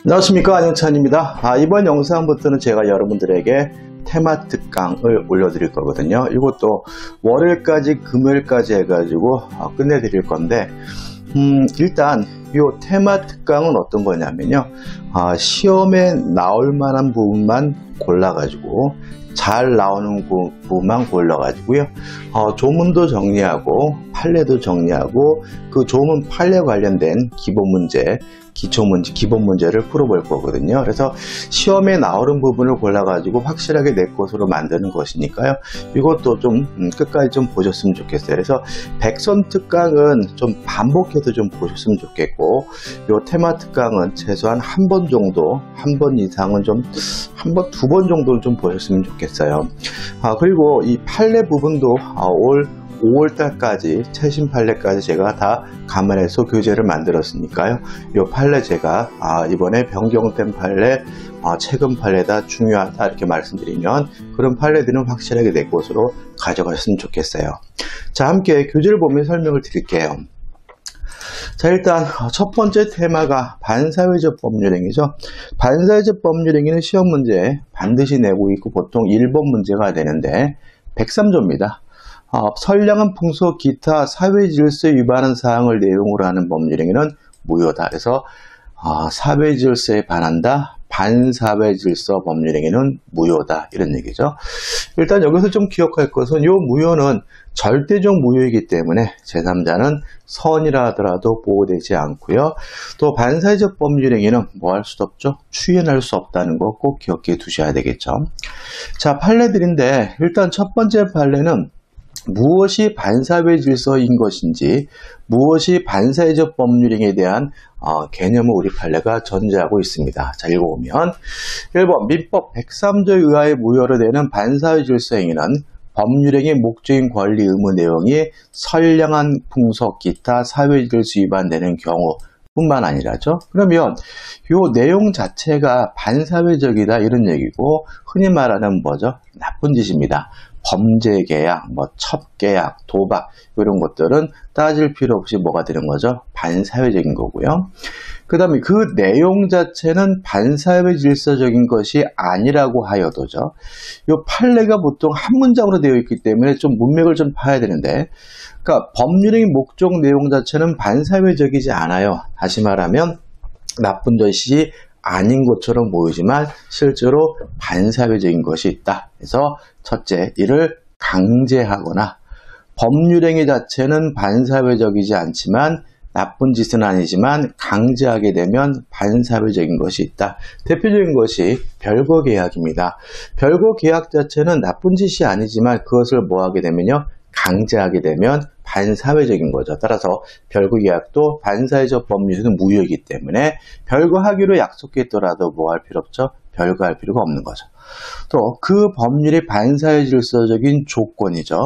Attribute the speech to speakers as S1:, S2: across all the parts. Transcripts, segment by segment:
S1: 안녕하십니까, 안영찬입니다. 이번 영상부터는 제가 여러분들에게 테마 특강을 올려드릴 거거든요. 이것도 월요일까지 금요일까지 해가지고 끝내드릴 건데, 일단 이 테마 특강은 어떤 거냐면요, 시험에 나올 만한 부분만 골라가지고 잘 나오는 부분만 골라가지고요, 조문도 정리하고 판례도 정리하고 그 조문 판례 관련된 기본 문제, 기초문제, 기본 문제를 풀어볼 거거든요. 그래서 시험에 나오는 부분을 골라가지고 확실하게 내 것으로 만드는 것이니까요. 이것도 좀 끝까지 좀 보셨으면 좋겠어요. 그래서 백선 특강은 좀 반복해서 좀 보셨으면 좋겠고, 요 테마 특강은 최소한 한 번 정도, 한 번 이상은 좀, 한 번, 두 번 정도는 좀 보셨으면 좋겠어요. 그리고 이 판례 부분도 올 5월달까지 최신 판례까지 제가 다 감안해서 교재를 만들었으니까요. 이 판례 제가 이번에 변경된 판례, 최근 판례다 중요하다 이렇게 말씀드리면 그런 판례들은 확실하게 내 것으로 가져갔으면 좋겠어요. 자, 함께 교재를 보면 설명을 드릴게요. 자, 일단 첫 번째 테마가 반사회적 법률행위죠. 반사회적 법률행위는 시험 문제에 반드시 내고 있고 보통 1번 문제가 되는데 103조입니다. 선량한 풍속 기타 사회질서에 위반하는 사항을 내용으로 하는 법률행위는 무효다. 그래서 사회질서에 반한다, 반사회질서 법률행위는 무효다, 이런 얘기죠. 일단 여기서 좀 기억할 것은 이 무효는 절대적 무효이기 때문에 제3자는 선이라 하더라도 보호되지 않고요. 또 반사회적 법률행위는 뭐 할 수도 없죠. 추인할 수 없다는 거 꼭 기억해 두셔야 되겠죠. 자, 판례들인데 일단 첫 번째 판례는 무엇이 반사회 질서인 것인지, 무엇이 반사회적 법률행위에 대한 개념을 우리 판례가 전제하고 있습니다. 자, 읽어보면 1번 민법 103조에 의하여 무효로 되는 반사회 질서 행위는 법률행위 목적인 권리 의무 내용이 선량한 풍속 기타 사회 질서 위반되는 경우 뿐만 아니라죠. 그러면 이 내용 자체가 반사회적이다 이런 얘기고, 흔히 말하는 뭐죠? 나쁜 짓입니다. 범죄 계약, 첩계약, 도박 이런 것들은 따질 필요 없이 뭐가 되는 거죠? 반사회적인 거고요. 그 다음에 그 내용 자체는 반사회 질서적인 것이 아니라고 하여도죠. 이 판례가 보통 한 문장으로 되어 있기 때문에 좀 문맥을 좀 파야 되는데, 그러니까 법률행위 목적 내용 자체는 반사회적이지 않아요. 다시 말하면 나쁜 것이 아닌 것처럼 보이지만 실제로 반사회적인 것이 있다. 그래서 첫째, 이를 강제하거나, 법률행위 자체는 반사회적이지 않지만 나쁜 짓은 아니지만 강제하게 되면 반사회적인 것이 있다. 대표적인 것이 별거 계약입니다. 별거 계약 자체는 나쁜 짓이 아니지만 그것을 뭐하게 되면요, 강제하게 되면 반사회적인 거죠. 따라서 별거 계약도 반사회적 법률에서는 무효이기 때문에 별거 하기로 약속했더라도 뭐 할 필요 없죠? 별거 할 필요가 없는 거죠. 또 그 법률이 반사회 질서적인 조건이죠.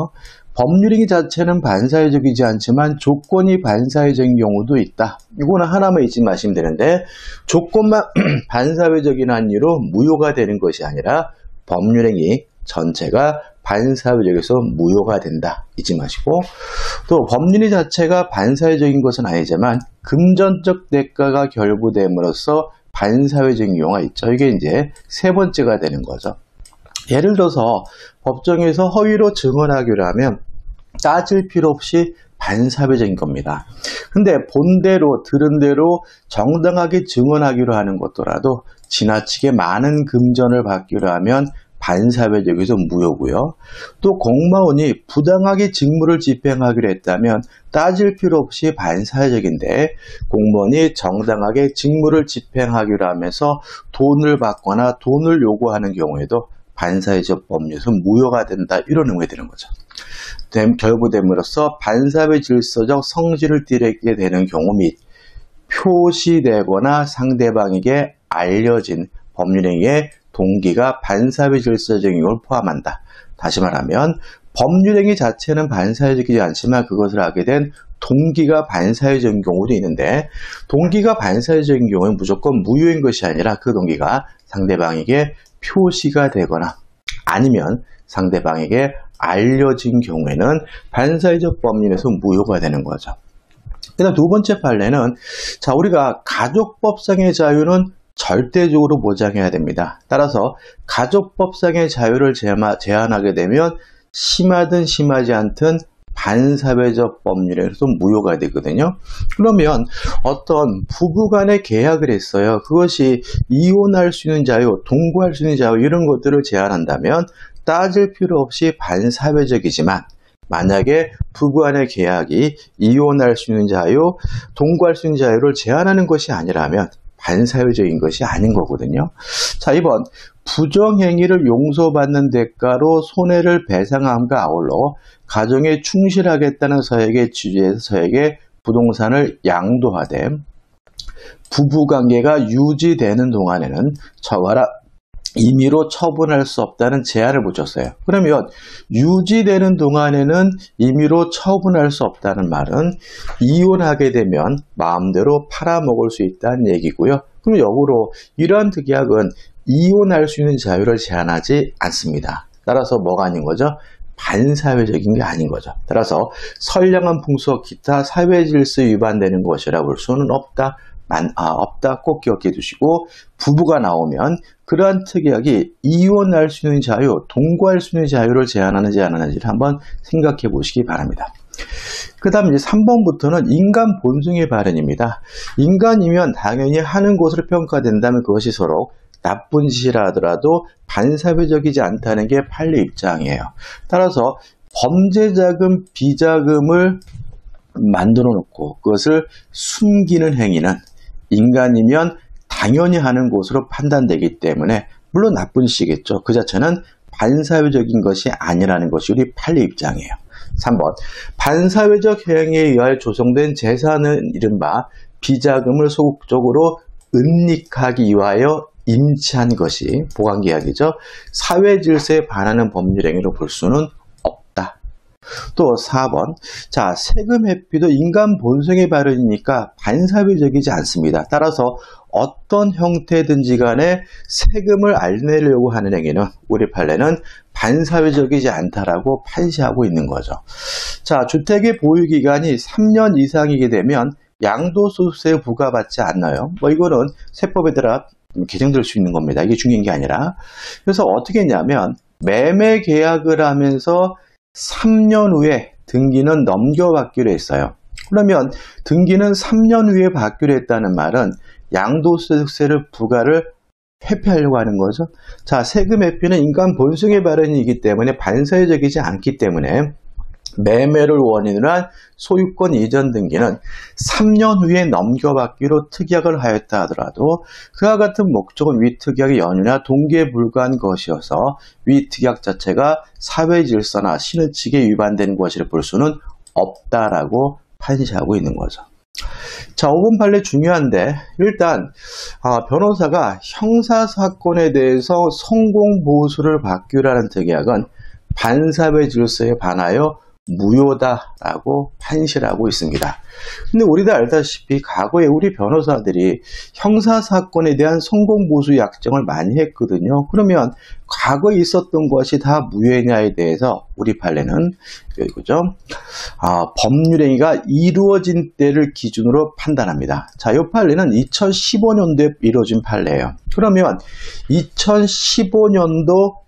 S1: 법률행위 자체는 반사회적이지 않지만 조건이 반사회적인 경우도 있다. 이거는 하나만 잊지 마시면 되는데, 조건만 반사회적인 한 이유로 무효가 되는 것이 아니라 법률행위 전체가 반사회적에서 무효가 된다. 잊지 마시고, 또 법률이 자체가 반사회적인 것은 아니지만 금전적 대가가 결부됨으로써 반사회적인 경우가 있죠. 이게 이제 세 번째가 되는 거죠. 예를 들어서 법정에서 허위로 증언하기로 하면 따질 필요 없이 반사회적인 겁니다. 근데 본 대로 들은 대로 정당하게 증언하기로 하는 것더라도 지나치게 많은 금전을 받기로 하면 반사회적에서 무효고요. 또 공무원이 부당하게 직무를 집행하기로 했다면 따질 필요 없이 반사회적인데, 공무원이 정당하게 직무를 집행하기로 하면서 돈을 받거나 돈을 요구하는 경우에도 반사회적 법률에서 무효가 된다, 이런 의미가 되는 거죠. 결부됨으로써 반사회 질서적 성질을 띠게 되는 경우 및 표시되거나 상대방에게 알려진 법률행위의 동기가 반사회 질서적인 걸 포함한다. 다시 말하면 법률행위 자체는 반사회적이지 않지만 그것을 하게 된 동기가 반사회적인 경우도 있는데, 동기가 반사회적인 경우는 무조건 무효인 것이 아니라 그 동기가 상대방에게 표시가 되거나 아니면 상대방에게 알려진 경우에는 반사회적 법률에서 무효가 되는 거죠. 그다음 두 번째 판례는, 자, 우리가 가족법상의 자유는 절대적으로 보장해야 됩니다. 따라서 가족법상의 자유를 제한하게 되면 심하든 심하지 않든 반사회적 법률에서 무효가 되거든요. 그러면 어떤 부부간의 계약을 했어요. 그것이 이혼할 수 있는 자유, 동거할 수 있는 자유 이런 것들을 제한한다면 따질 필요 없이 반사회적이지만 만약에 부부간의 계약이 이혼할 수 있는 자유, 동거할 수 있는 자유를 제한하는 것이 아니라면 반사회적인 것이 아닌 거거든요. 자, 2번 부정행위를 용서받는 대가로 손해를 배상함과 아울러 가정에 충실하겠다는 서약의 취지에서 서약에 부동산을 양도하되 부부관계가 유지되는 동안에는 처가라 임의로 처분할 수 없다는 제한을 붙였어요. 그러면 유지되는 동안에는 임의로 처분할 수 없다는 말은 이혼하게 되면 마음대로 팔아먹을 수 있다는 얘기고요. 그럼 역으로 이러한 특약은 이혼할 수 있는 자유를 제한하지 않습니다. 따라서 뭐가 아닌 거죠? 반사회적인 게 아닌 거죠. 따라서 선량한 풍속 기타 사회질서 위반되는 것이라 볼 수는 없다. 없다 꼭 기억해 두시고 부부가 나오면 그러한 특약이 이혼할 수 있는 자유, 동거할 수 있는 자유를 제한하는지 안 하는지를 한번 생각해 보시기 바랍니다. 그 다음 이제 3번부터는 인간 본성의 발현입니다. 인간이면 당연히 하는 것으로 평가된다면 그것이 서로 나쁜 짓이라 하더라도 반사회적이지 않다는 게 판례 입장이에요. 따라서 범죄자금, 비자금을 만들어 놓고 그것을 숨기는 행위는 인간이면 당연히 하는 것으로 판단되기 때문에 물론 나쁜 짓이겠죠. 그 자체는 반사회적인 것이 아니라는 것이 우리 판례 입장이에요. 3번 반사회적 행위에 의하여 조성된 재산은 이른바 비자금을 소극적으로 은닉하기 위하여 임치한 것이 보관계약이죠. 사회질서에 반하는 법률행위로 볼 수는 없다. 또 4번 자 세금 회피도 인간 본성의 발현이니까 반사회적이지 않습니다. 따라서 어떤 형태든지 간에 세금을 알내려고 하는 행위는 우리 판례는 반사회적이지 않다라고 판시하고 있는 거죠. 자 주택의 보유기간이 3년 이상이게 되면 양도소득세 부과받지 않나요? 이거는 세법에 따라 개정될 수 있는 겁니다. 이게 중요한 게 아니라. 그래서 어떻게 했냐면 매매 계약을 하면서 3년 후에 등기는 넘겨받기로 했어요. 그러면 등기는 3년 후에 받기로 했다는 말은 양도소득세를 부과를 회피하려고 하는 거죠. 자, 세금 회피는 인간 본성의 발현이기 때문에 반사회적이지 않기 때문에 매매를 원인으로 한 소유권 이전 등기는 3년 후에 넘겨받기로 특약을 하였다 하더라도 그와 같은 목적은 위 특약의 연유나 동기에 불과한 것이어서 위 특약 자체가 사회질서나 신의칙에 위반된 것이라 볼 수는 없다라고 판시하고 있는 거죠. 자, 5번 판례 중요한데 일단 변호사가 형사사건에 대해서 성공보수를 받기로 하는 특약은 반사회질서에 반하여 무효다라고 판시를 하고 있습니다. 근데 우리도 알다시피 과거에 우리 변호사들이 형사사건에 대한 성공보수 약정을 많이 했거든요. 그러면 과거에 있었던 것이 다 무효냐에 대해서 우리 판례는 그죠? 법률행위가 이루어진 때를 기준으로 판단합니다. 자, 이 판례는 2015년도에 이루어진 판례예요. 그러면 2015년도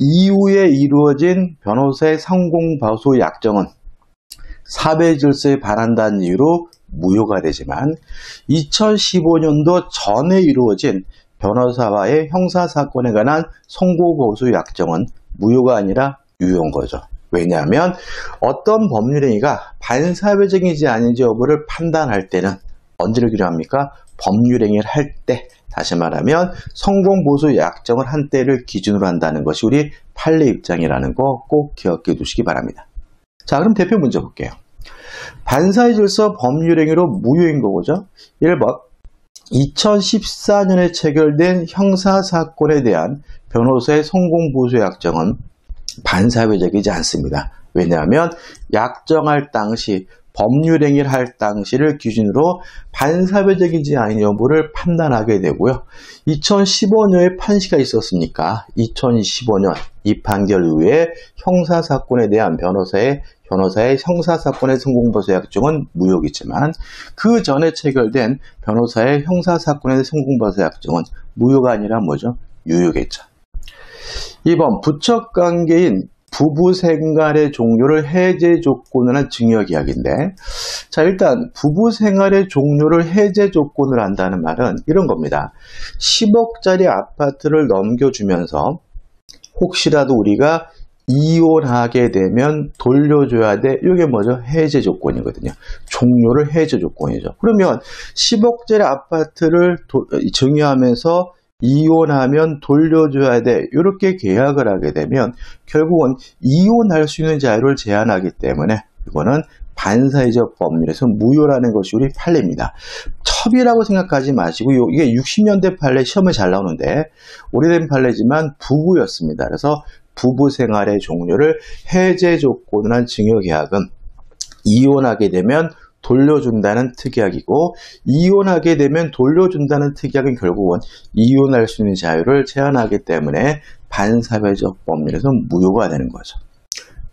S1: 이후에 이루어진 변호사의 성공보수 약정은 사회질서에 반한다는 이유로 무효가 되지만 2015년도 전에 이루어진 변호사와의 형사사건에 관한 성공보수 약정은 무효가 아니라 유효인 거죠. 왜냐하면 어떤 법률행위가 반사회적인지 아닌지 여부를 판단할 때는 언제를 기준합니까? 법률행위를 할 때, 다시 말하면 성공보수 약정을 한 때를 기준으로 한다는 것이 우리 판례 입장이라는 거 꼭 기억해 두시기 바랍니다. 자, 그럼 대표 문제 볼게요. 반사회질서 법률행위로 무효인 거죠. 1번 2014년에 체결된 형사사건에 대한 변호사의 성공보수 약정은 반사회적이지 않습니다. 왜냐하면 약정할 당시 법률행위를 할 당시를 기준으로 반사회적이지 아닌 여부를 판단하게 되고요. 2015년에 판시가 있었으니까 2015년 이 판결 이후에 형사사건에 대한 변호사의 형사사건의 성공보수약정은 무효이지만 그 전에 체결된 변호사의 형사사건의 성공보수약정은 무효가 아니라 뭐죠? 유효겠죠. 2번 부척관계인 부부생활의 종료를 해제 조건으로 한 증여계약인데, 자, 일단 부부생활의 종료를 해제 조건으로 한다는 말은 이런 겁니다. 10억짜리 아파트를 넘겨주면서 혹시라도 우리가 이혼하게 되면 돌려줘야 돼. 이게 뭐죠? 해제 조건이거든요. 종료를 해제 조건이죠. 그러면 10억짜리 아파트를 증여하면서 이혼하면 돌려줘야 돼. 이렇게 계약을 하게 되면 결국은 이혼할 수 있는 자유를 제한하기 때문에 이거는 반사회적 법률에서 무효라는 것이 우리 판례입니다. 첩이라고 생각하지 마시고 이게 60년대 판례 시험에 잘 나오는데 오래된 판례지만 부부였습니다. 그래서 부부 생활의 종료를 해제 조건으로 한 증여계약은 이혼하게 되면 돌려준다는 특약이고, 이혼하게 되면 돌려준다는 특약은 결국은 이혼할 수 있는 자유를 제한하기 때문에 반사회적 법률에서 무효가 되는 거죠.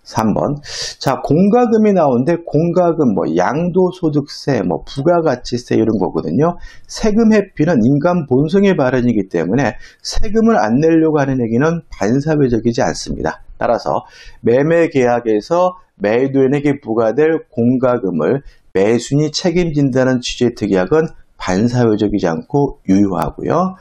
S1: 3번. 자, 공과금이 나오는데 공과금 양도소득세, 부가가치세 이런 거거든요. 세금 회피는 인간 본성의 발현이기 때문에 세금을 안 내려고 하는 행위는 반사회적이지 않습니다. 따라서 매매계약에서 매도인에게 부과될 공과금을 매수인이 책임진다는 취지의 특약은 반사회적이지 않고 유효하고요.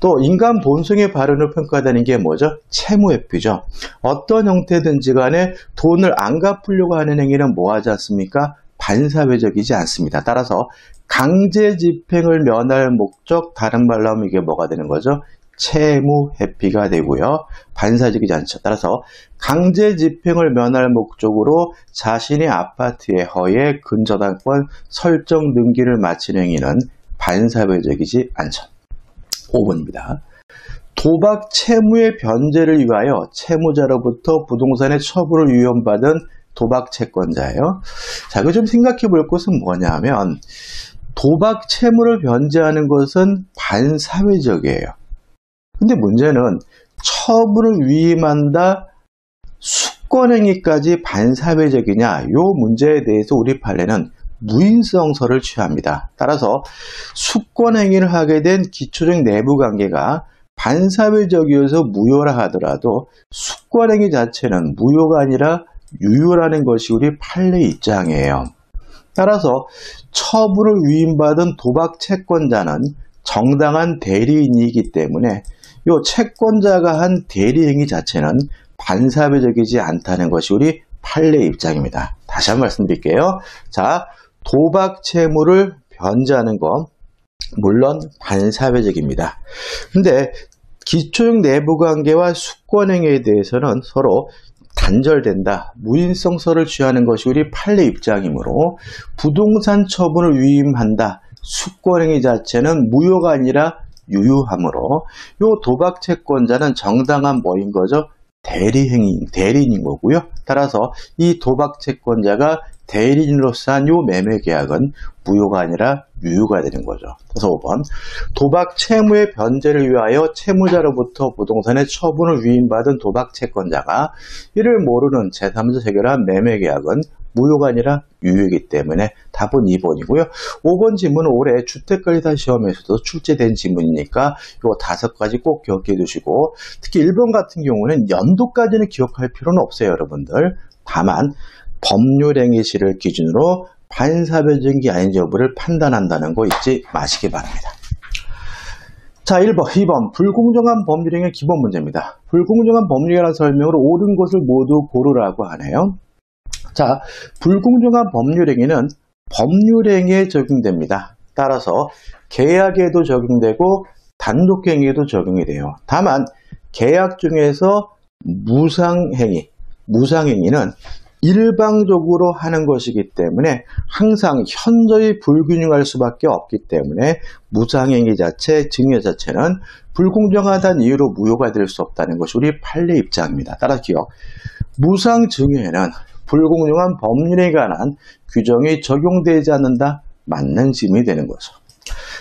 S1: 또 인간 본성의 발현을 평가되는 게 뭐죠? 채무회피죠. 어떤 형태든지 간에 돈을 안 갚으려고 하는 행위는 뭐하지 않습니까? 반사회적이지 않습니다. 따라서 강제 집행을 면할 목적, 다른 말로 하면 이게 뭐가 되는 거죠? 채무회피가 되고요. 반사적이지 않죠. 따라서 강제 집행을 면할 목적으로 자신의 아파트의 허에 근저당권 설정 등기를 마친 행위는 반사회적이지 않죠. 5번입니다. 도박 채무의 변제를 위하여 채무자로부터 부동산의 처분을 위헌받은 도박 채권자예요. 자, 이거 좀 생각해 볼 것은 뭐냐면 도박 채무를 변제하는 것은 반사회적이에요. 근데 문제는 처분을 위임한다, 수권행위까지 반사회적이냐, 이 문제에 대해서 우리 판례는 무인성설을 취합니다. 따라서 수권행위를 하게 된 기초적 내부관계가 반사회적이어서 무효라 하더라도 수권행위 자체는 무효가 아니라 유효라는 것이 우리 판례 입장이에요. 따라서 처분을 위임받은 도박 채권자는 정당한 대리인이기 때문에 이 채권자가 한 대리행위 자체는 반사회적이지 않다는 것이 우리 판례 입장입니다. 다시 한번 말씀드릴게요. 자, 도박 채무를 변제하는 건 물론 반사회적입니다. 근데 기초적 내부관계와 수권행위에 대해서는 서로 단절된다, 무인성설을 취하는 것이 우리 판례 입장이므로 부동산 처분을 위임한다, 수권행위 자체는 무효가 아니라 유효하므로 이 도박 채권자는 정당한 뭐인 거죠? 대리인인 거고요. 따라서 이 도박 채권자가 대리인으로서 한 이 매매계약은 무효가 아니라 유효가 되는 거죠. 그래서 5번. 도박 채무의 변제를 위하여 채무자로부터 부동산의 처분을 위임받은 도박 채권자가 이를 모르는 제3자 체결한 매매계약은 무효가 아니라 유효이기 때문에 답은 2번이고요. 5번 질문은 올해 주택관리사 시험에서도 출제된 질문이니까 이 5가지 꼭 기억해 두시고, 특히 1번 같은 경우는 연도까지는 기억할 필요는 없어요, 여러분들. 다만 법률행위시를 기준으로 반사회적이 아닌 여부를 판단한다는 거 잊지 마시기 바랍니다. 자, 2번 불공정한 법률행위 기본 문제입니다. 불공정한 법률이라는 설명으로 옳은 것을 모두 고르라고 하네요. 자, 불공정한 법률행위는 법률행위에 적용됩니다. 따라서 계약에도 적용되고 단독행위에도 적용이 돼요. 다만 계약 중에서 무상행위는 일방적으로 하는 것이기 때문에 항상 현저히 불균형할 수밖에 없기 때문에 무상행위 자체, 증여 자체는 불공정하다는 이유로 무효가 될 수 없다는 것이 우리 판례 입장입니다. 따라서 기억. 무상증여에는 불공정한 법률에 관한 규정이 적용되지 않는다. 맞는 질문이 되는 거죠.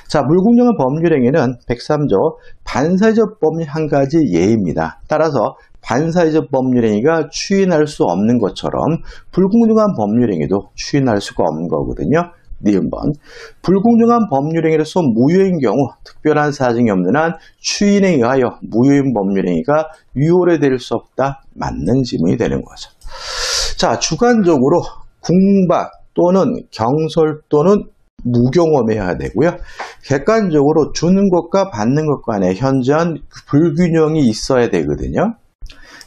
S1: 자, 불공정한 법률행위는 103조 반사회적 법률 한 가지 예입니다. 따라서 반사회적 법률행위가 추인할 수 없는 것처럼 불공정한 법률행위도 추인할 수가 없는 거거든요. 니은번 불공정한 법률행위로서 무효인 경우 특별한 사정이 없는 한 추인에 의하여 무효인 법률행위가 유효례될 수 없다. 맞는 지문이 되는 거죠. 자, 주관적으로 궁박 또는 경솔 또는 무경험해야 되고요. 객관적으로 주는 것과 받는 것 간에 현저한 불균형이 있어야 되거든요.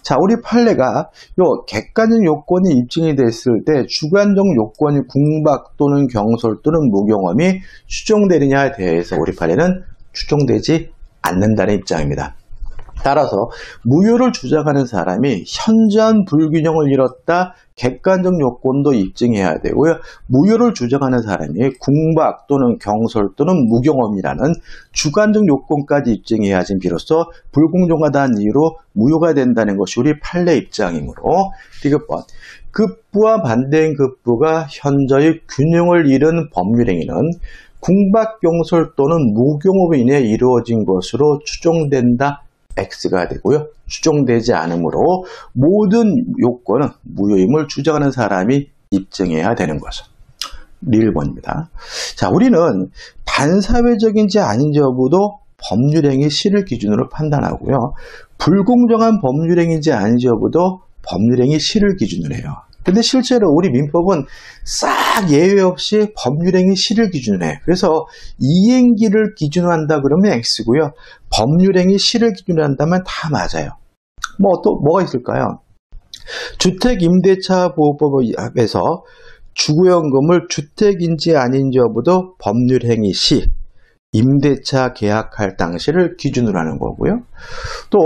S1: 자, 우리 판례가 요 객관적 요건이 입증이 됐을 때 주관적 요건이 궁박 또는 경솔 또는 무경험이 추정되느냐에 대해서 우리 판례는 추정되지 않는다는 입장입니다. 따라서 무효를 주장하는 사람이 현저한 불균형을 이뤘다. 객관적 요건도 입증해야 되고요. 무효를 주장하는 사람이 궁박 또는 경솔 또는 무경험이라는 주관적 요건까지 입증해야지 비로소 불공정하다는 이유로 무효가 된다는 것이 우리 판례 입장이므로 디귿번 급부와 반대인 급부가 현저히 균형을 잃은 법률행위는 궁박, 경솔 또는 무경험으로 인해 이루어진 것으로 추정된다. X가 되고요. 추정되지 않으므로 모든 요건은 무효임을 주장하는 사람이 입증해야 되는 거죠. 1번입니다. 자, 우리는 반사회적인지 아닌지 여부도 법률행위 시를 기준으로 판단하고요. 불공정한 법률행위인지 아닌지 여부도 법률행위 시를 기준으로 해요. 근데 실제로 우리 민법은 싹 예외 없이 법률행위 시를 기준으로 해요. 그래서 이행기를 기준으로 한다 그러면 X고요. 법률행위 시를 기준으로 한다면 다 맞아요. 또 뭐가 있을까요? 주택임대차보호법에서 주거연금을 주택인지 아닌지 여부도 법률행위 시, 임대차 계약할 당시를 기준으로 하는 거고요. 또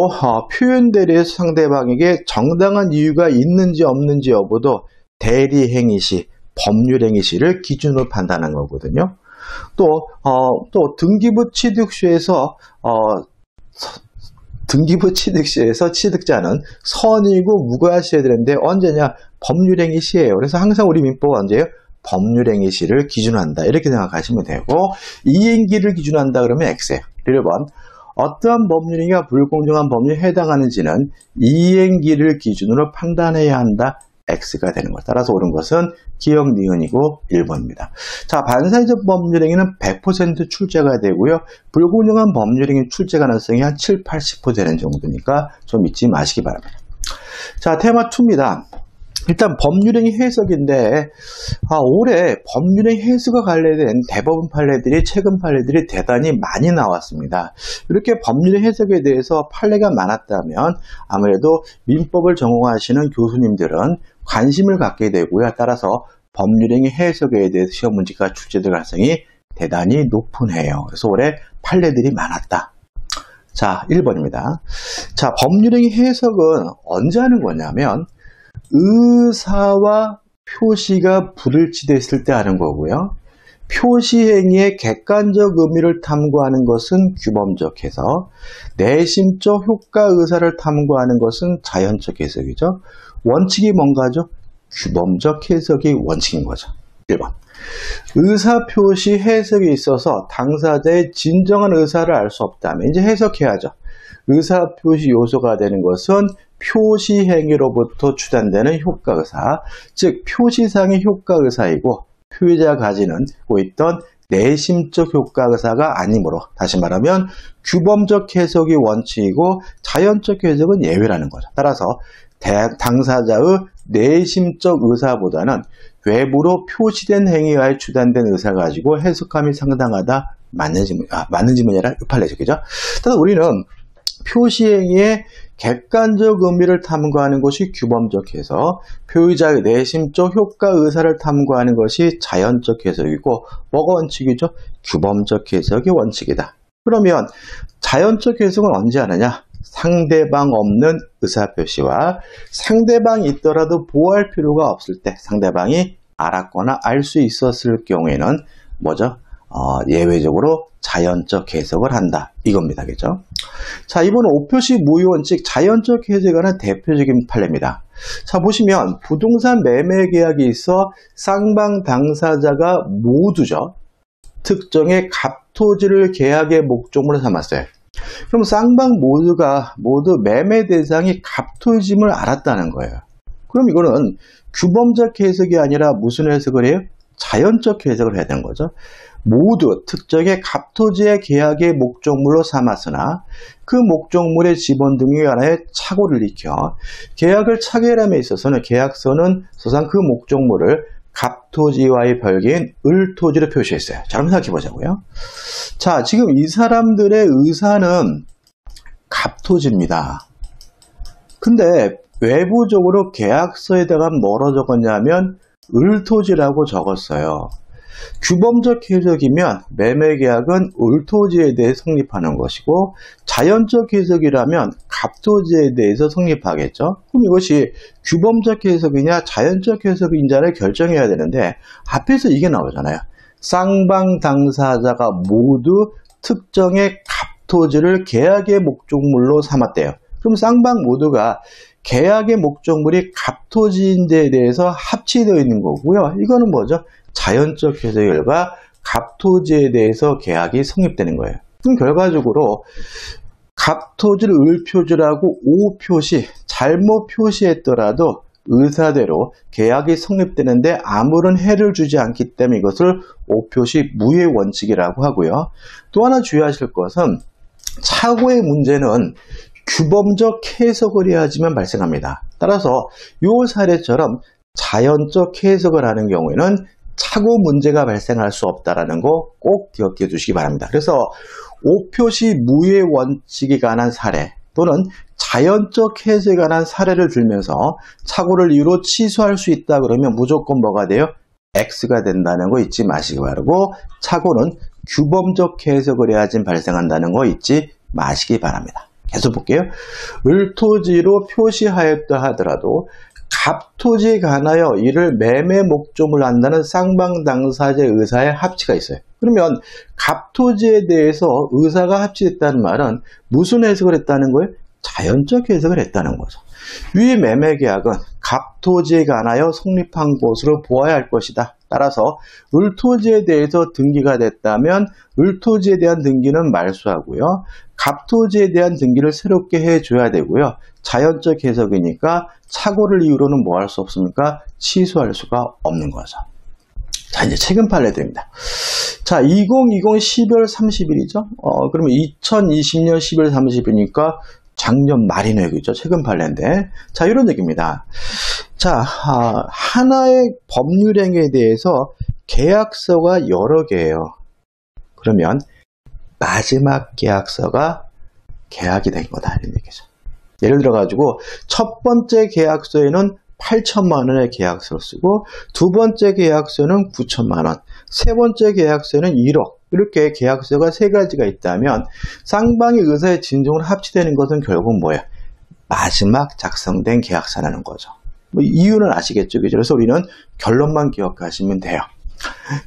S1: 표현대리에서 상대방에게 정당한 이유가 있는지 없는지 여부도 대리행위 시, 법률행위 시를 기준으로 판단하는 거거든요. 또 등기부 취득시에서 취득자는 선이고 무과시해야 되는데 언제냐? 법률행위 시예요. 그래서 항상 우리 민법은 언제예요? 법률행위 시를 기준으로 한다. 이렇게 생각하시면 되고 이행기를 기준으로 한다 그러면 X예요. 1번 어떠한 법률행위가 불공정한 법률에 해당하는지는 이행기를 기준으로 판단해야 한다. X가 되는 것. 따라서 옳은 것은 기역 니은이고 1번입니다. 자, 반사회적 법률행위는 100% 출제가 되고요. 불공정한 법률행위 출제 가능성이 한 7, 80% 되는 정도니까 좀 잊지 마시기 바랍니다. 자, 테마 2입니다. 일단 법률행위 해석인데 올해 법률행위 해석과 관련된 대법원 판례들이 최근 판례들이 대단히 많이 나왔습니다. 이렇게 법률행위 해석에 대해서 판례가 많았다면 아무래도 민법을 전공하시는 교수님들은 관심을 갖게 되고요. 따라서 법률행위 해석에 대해서 시험 문제가 출제될 가능성이 대단히 높은 해요. 그래서 올해 판례들이 많았다. 자, 1번입니다. 자, 법률행위 해석은 언제 하는 거냐면 의사와 표시가 불일치됐을 때 하는 거고요. 표시행위의 객관적 의미를 탐구하는 것은 규범적 해석, 내심적 효과 의사를 탐구하는 것은 자연적 해석이죠. 원칙이 뭔가죠? 규범적 해석이 원칙인 거죠. 1번. 의사표시 해석에 있어서 당사자의 진정한 의사를 알 수 없다면 이제 해석해야죠. 의사표시 요소가 되는 것은 표시행위로부터 추단되는 효과의사, 즉 표시상의 효과의사이고 표의자가 가지고 있던 내심적 효과의사가 아니므로 다시 말하면 규범적 해석이 원칙이고 자연적 해석은 예외라는 거죠. 따라서 당사자의 내심적 의사보다는 외부로 표시된 행위와의 추단된 의사가 가지고 해석함이 상당하다. 맞는 질문이 아니라 판례죠. 그죠? 따라서 우리는 표시행위의 객관적 의미를 탐구하는 것이 규범적 해석, 표의자의 내심적 효과 의사를 탐구하는 것이 자연적 해석이고 뭐가 원칙이죠? 규범적 해석이 원칙이다. 그러면 자연적 해석은 언제 하느냐? 상대방 없는 의사표시와 상대방이 있더라도 보호할 필요가 없을 때 상대방이 알았거나 알 수 있었을 경우에는 뭐죠? 예외적으로 자연적 해석을 한다. 이겁니다. 그죠? 자, 이번은 5표시 무효 원칙 자연적 해석에 관한 대표적인 판례입니다. 자, 보시면 부동산 매매 계약이 있어 쌍방 당사자가 모두죠. 특정의 갑토지를 계약의 목적물로 삼았어요. 그럼 쌍방 모두 매매 대상이 갑토지임을 알았다는 거예요. 그럼 이거는 규범적 해석이 아니라 무슨 해석을 해요? 자연적 해석을 해야 되는 거죠. 모두 특정의 갑토지의 계약의 목적물로 삼았으나 그 목적물의 지번 등에 관하여 착오를 익혀 계약을 차결함에 있어서는 계약서는 서상 그 목적물을 갑토지와의 별개인 을토지로 표시했어요. 자, 한번 생각해 보자고요. 자, 지금 이 사람들의 의사는 갑토지입니다. 근데 외부적으로 계약서에다가 뭐로 적었냐면 을토지라고 적었어요. 규범적 해석이면 매매계약은 을토지에 대해 성립하는 것이고 자연적 해석이라면 갑토지에 대해서 성립하겠죠. 그럼 이것이 규범적 해석이냐 자연적 해석인지를 결정해야 되는데 앞에서 이게 나오잖아요. 쌍방 당사자가 모두 특정의 갑토지를 계약의 목적물로 삼았대요. 그럼 쌍방 모두가 계약의 목적물이 갑토지인 데에 대해서 합치되어 있는 거고요. 이거는 뭐죠? 자연적 해석의 결과 갑토지에 대해서 계약이 성립되는 거예요. 그럼 결과적으로 갑토지를 을표지라고 오표시, 잘못 표시했더라도 의사대로 계약이 성립되는데 아무런 해를 주지 않기 때문에 이것을 오표시 무효의 원칙이라고 하고요. 또 하나 주의하실 것은 착오의 문제는 규범적 해석을 해야지만 발생합니다. 따라서 이 사례처럼 자연적 해석을 하는 경우에는 착오 문제가 발생할 수 없다는 거 꼭 기억해 주시기 바랍니다. 그래서 오표시 무효의 원칙에 관한 사례 또는 자연적 해석에 관한 사례를 들면서 착오를 이유로 취소할 수 있다 그러면 무조건 뭐가 돼요? X가 된다는 거 잊지 마시기 바라고 착오는 규범적 해석을 해야지 발생한다는 거 잊지 마시기 바랍니다. 계속 볼게요. 을토지로 표시하였다 하더라도 갑토지에 관하여 이를 매매 목적물로 한다는 쌍방 당사자의 의사의 합치가 있어요. 그러면 갑토지에 대해서 의사가 합치됐다는 말은 무슨 해석을 했다는 거예요? 자연적 해석을 했다는 거죠. 위 매매계약은 갑토지에 관하여 성립한 것으로 보아야 할 것이다. 따라서 을토지에 대해서 등기가 됐다면 을토지에 대한 등기는 말소하고요. 갑토지에 대한 등기를 새롭게 해줘야 되고요. 자연적 해석이니까 착오를 이유로는 뭐 할 수 없습니까? 취소할 수가 없는 거죠. 자, 이제 최근 판례들입니다. 자, 2020 12월 30일이죠. 그러면 2020년 12월 30일이니까 작년 말이네요. 그죠? 최근 판례인데. 자, 이런 얘기입니다. 자, 하나의 법률행위에 대해서 계약서가 여러 개예요. 그러면 마지막 계약서가 계약이 된 거다. 이런 얘기죠. 예를 들어가지고 첫 번째 계약서에는 8천만 원의 계약서를 쓰고 두 번째 계약서는 9천만 원, 세 번째 계약서는 1억 이렇게 계약서가 세 가지가 있다면 쌍방의 의사의 진정으로 합치되는 것은 결국 뭐예요? 마지막 작성된 계약서라는 거죠. 뭐 이유는 아시겠죠? 그래서 우리는 결론만 기억하시면 돼요.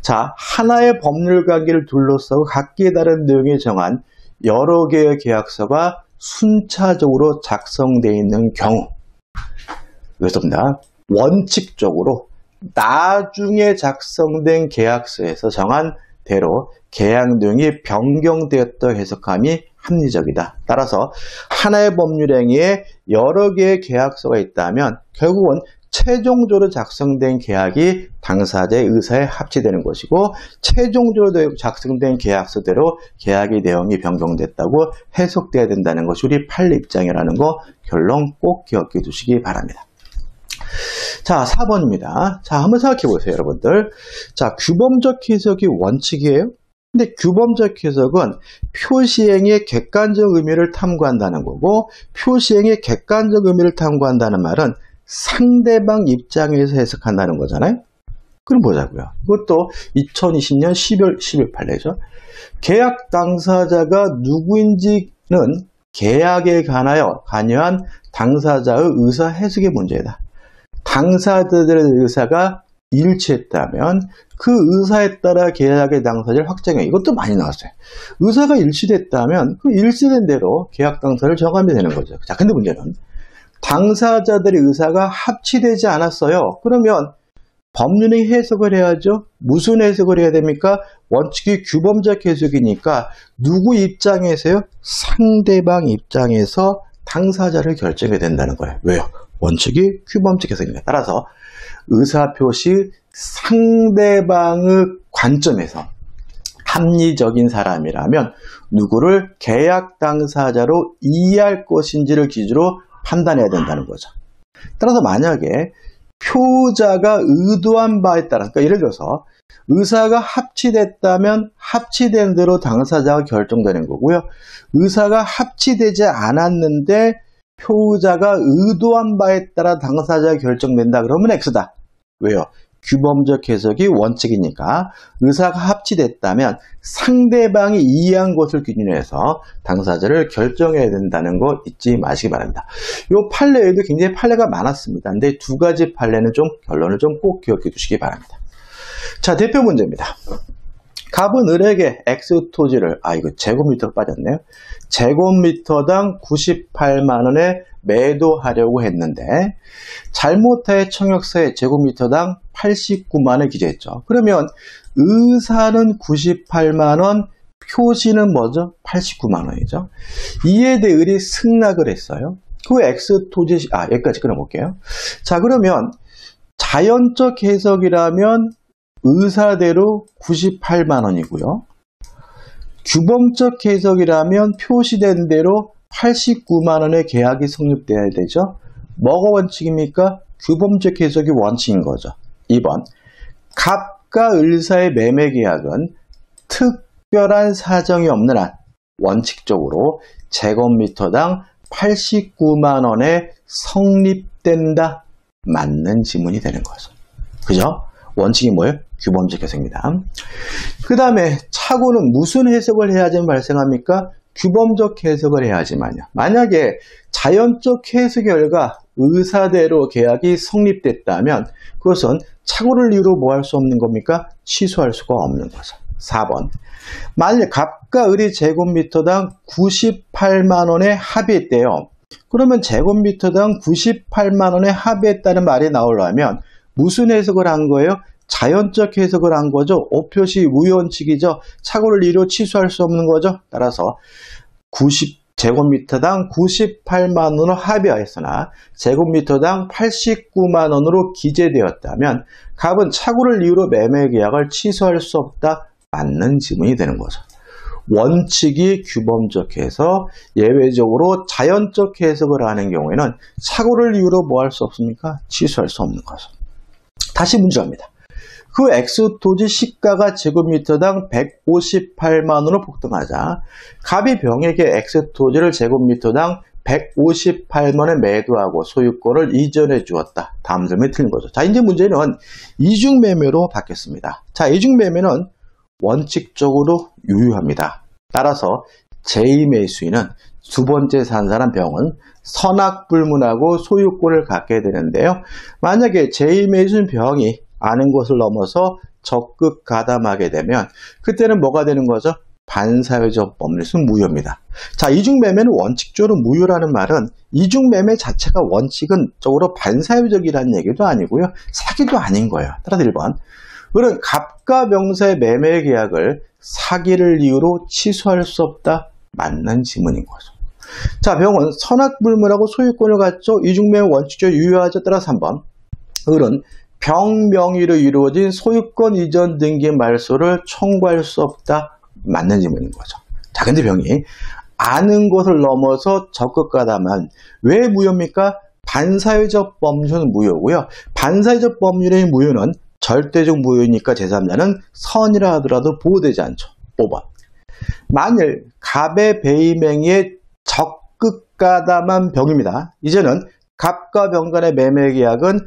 S1: 자, 하나의 법률 관계를 둘러싸고 각기 다른 내용이 정한 여러 개의 계약서가 순차적으로 작성되어 있는 경우 그렇습니다. 원칙적으로 나중에 작성된 계약서에서 정한 대로 계약 내용이 변경되었다 해석함이 합리적이다. 따라서 하나의 법률행위에 여러 개의 계약서가 있다면 결국은 최종적으로 작성된 계약이 당사자의 의사에 합치되는 것이고 최종적으로 작성된 계약서대로 계약의 내용이 변경됐다고 해석돼야 된다는 것이 우리 판례 입장이라는 거 결론 꼭 기억해 두시기 바랍니다. 자, 4번입니다. 자, 한번 생각해 보세요, 여러분들. 자, 규범적 해석이 원칙이에요. 근데 규범적 해석은 표시행의 객관적 의미를 탐구한다는 거고 표시행의 객관적 의미를 탐구한다는 말은 상대방 입장에서 해석한다는 거잖아요. 그럼 보자고요. 이것도 2020년 12월 10일 판례죠. 계약 당사자가 누구인지는 계약에 관하여 관여한 당사자의 의사 해석의 문제다. 당사자들의 의사가 일치했다면 그 의사에 따라 계약의 당사자를 확정해. 이것도 많이 나왔어요. 의사가 일치됐다면 그 일치된 대로 계약 당사자를 정하면 되는 거죠. 자, 근데 문제는 당사자들의 의사가 합치되지 않았어요. 그러면 법률이 해석을 해야죠. 무슨 해석을 해야 됩니까? 원칙이 규범적 해석이니까 누구 입장에서요? 상대방 입장에서 당사자를 결정해야 된다는 거예요. 왜요? 원칙이 규범적 해석입니다. 따라서 의사표시 상대방의 관점에서 합리적인 사람이라면 누구를 계약 당사자로 이해할 것인지를 기준으로 판단해야 된다는 거죠. 따라서 만약에 표자가 의도한 바에 따라, 그러니까 예를 들어서 의사가 합치됐다면 합치된 대로 당사자가 결정되는 거고요. 의사가 합치되지 않았는데 표자가 의도한 바에 따라 당사자가 결정된다 그러면 X다. 왜요? 규범적 해석이 원칙이니까 의사가 합치됐다면 상대방이 이해한 것을 기준으로 해서 당사자를 결정해야 된다는 거 잊지 마시기 바랍니다. 이 판례에도 굉장히 판례가 많았습니다. 근데 두 가지 판례는 좀 결론을 좀 꼭 기억해 두시기 바랍니다. 자, 대표 문제입니다. 갑은 을에게 X 토지를, 이거 제곱미터로 빠졌네요. 제곱미터당 98만 원에 매도하려고 했는데 잘못하여 청약서에 제곱미터당 89만 원을 기재했죠. 그러면 의사는 98만 원, 표시는 뭐죠? 89만 원이죠. 이에 대해 을이 승낙을 했어요. 그 X 토지, 여기까지 끊어볼게요. 자, 그러면 자연적 해석이라면 의사대로 98만 원이고요. 규범적 해석이라면 표시된 대로 89만 원의 계약이 성립돼야 되죠. 뭐가 원칙입니까? 규범적 해석이 원칙인 거죠. 2번, 갑과 을 사이의 매매 계약은 특별한 사정이 없는 한 원칙적으로 제곱미터당 89만 원에 성립된다. 맞는 지문이 되는 거죠. 그죠? 원칙이 뭐예요? 규범적 해석입니다. 그 다음에 차고는 무슨 해석을 해야지 발생합니까? 규범적 해석을 해야지만요. 만약에 자연적 해석 결과 의사대로 계약이 성립됐다면 그것은 착오를 이유로 뭐 할 수 없는 겁니까? 취소할 수가 없는 거죠. 4번. 만약 갑과 을이 제곱미터당 98만 원에 합의했대요. 그러면 제곱미터당 98만 원에 합의했다는 말이 나오려면 무슨 해석을 한 거예요? 자연적 해석을 한 거죠. 오표시 무효원칙이죠. 착오를 이유로 취소할 수 없는 거죠. 따라서 제곱미터당 98만 원으로 합의하였으나 제곱미터당 89만 원으로 기재되었다면 갑은 착오를 이유로 매매 계약을 취소할 수 없다. 맞는 지문이 되는 거죠. 원칙이 규범적해서 예외적으로 자연적 해석을 하는 경우에는 착오를 이유로 뭐 할 수 없습니까? 취소할 수 없는 거죠. 다시 문제 갑니다. 그 X 토지 시가가 제곱미터당 158만 원으로 폭등하자 갑이 병에게 X 토지를 제곱미터당 158만 원에 매도하고 소유권을 이전해 주었다. 다음 점에 틀린 거죠. 자, 이제 문제는 이중매매로 바뀌었습니다. 자, 이중매매는 원칙적으로 유효합니다. 따라서 제2매수인은 두 번째 산 사람 병은 선악불문하고 소유권을 갖게 되는데요. 만약에 제2매수인 병이 아는 것을 넘어서 적극 가담하게 되면 그때는 뭐가 되는 거죠? 반사회적 법률은 무효입니다. 자, 이중매매는 원칙적으로 무효라는 말은 이중매매 자체가 원칙적으로 반사회적이라는 얘기도 아니고요. 사기도 아닌 거예요. 따라서 1번. 그런 갑과 병사의 매매 계약을 사기를 이유로 취소할 수 없다. 맞는 지문인 거죠. 자, 병은 선악불문하고 소유권을 갖죠. 이중매매 원칙적으로 유효하죠. 따라서 3번. 을은 병 명의로 이루어진 소유권 이전 등기 말소를 청구할 수 없다. 맞는 지문인 거죠. 자, 근데 병이 아는 것을 넘어서 적극 가담한 왜 무효입니까? 반사회적 법률은 무효고요. 반사회적 법률의 무효는 절대적 무효이니까 제3자는 선이라 하더라도 보호되지 않죠. 5번. 만일 갑의 배임행위에 적극 가담한 병입니다. 이제는 갑과 병 간의 매매 계약은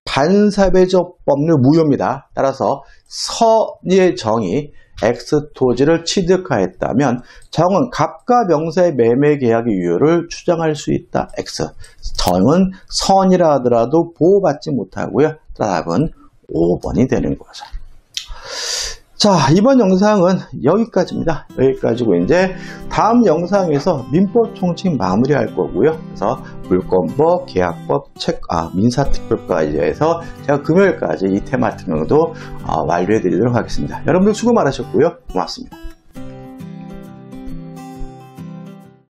S1: 반사회적 법률 무효입니다. 따라서 선의 정이 X 토지를 취득하였다면 정은 갑과 병사의 매매 계약의 유효를 주장할 수 있다. X. 정은 선이라 하더라도 보호받지 못하고요. 답은 5번이 되는 거죠. 자, 이번 영상은 여기까지입니다. 여기까지고 이제 다음 영상에서 민법 총칙 마무리할 거고요. 그래서 물권법, 계약법, 민사특별까지 해서 제가 금요일까지 이 테마 특강도 완료해 드리도록 하겠습니다. 여러분들 수고 많으셨고요. 고맙습니다.